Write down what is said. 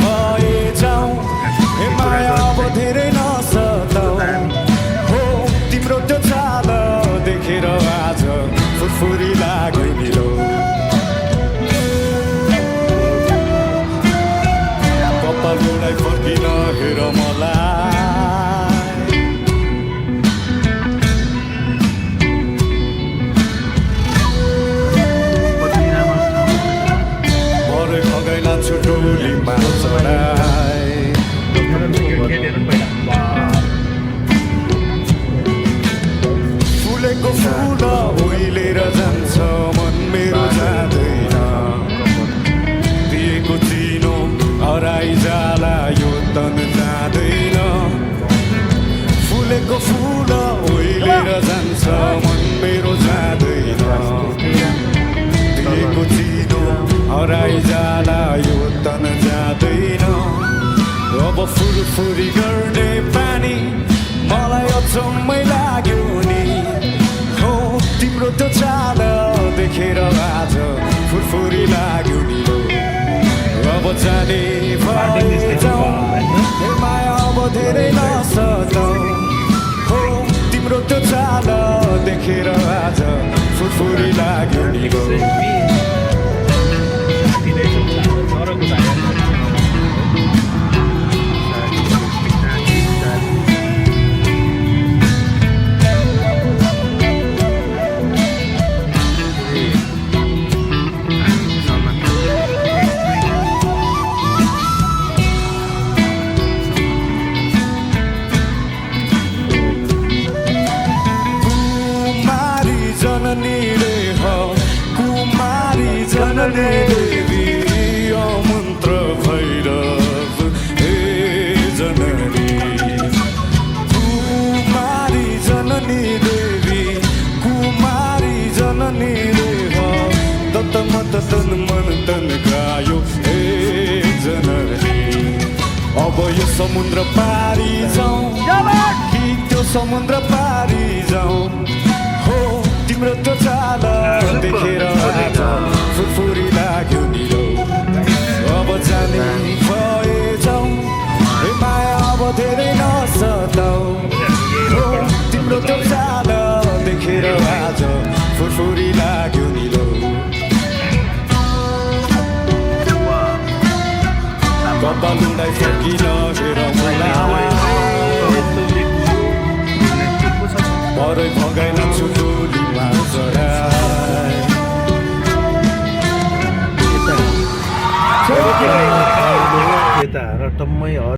भए जाऊ हे माया अब धेरै नसताऊ हो तिम्रो त्यो चाल देखेर आज फुरफुरी लाग्यो निलो कपालुलाई फर्किन हेर मलाई भरे खगाइ लान्छु टोलीमा चढाइ फुलेको फुल ओइलेर जान्छ मन मेरो जाँदैन दिएको चिनो हराइ जाला यो तन जाँदैन फुलेको फुल ओइलेर जान्छ मन मेरो जाँदैन दिएको चिनो हराइ जाला यो तन जाँदैन अब फुरफुरी गर्ने पानी मलाई अचम्मै लाग्यो नि हो तिम्रो त्यो चाल देखेर आज फुरफुरी लाग्यो नि अब जाने भए जाऊ हे माया अब धेरै नसताऊ हो तिम्रो त्यो चाल देखेर आज फुरफुरी लाग्यो नि कुमारी जननी देवी मन्त्र भैरव हे जननी कुमारी जननी देवी कुमारी जननी देव दत्त मत तन मन तन गायो हे जननी अब यो समुद्र पारी जाउँ कि त्यो समुद्र पारी जाउँ हो तिम्रो त्यो चाल देखेर आज फुरफुरी लाग्यो निलो अब जाने भए जाऊ हे माया अब धेरै नसताऊ हो तिम्रो त्यो चाल देखेर आज फुरफुरी लाग्यो निलो कपालुलाई फर्किन हेर मलाई भरै भगाइ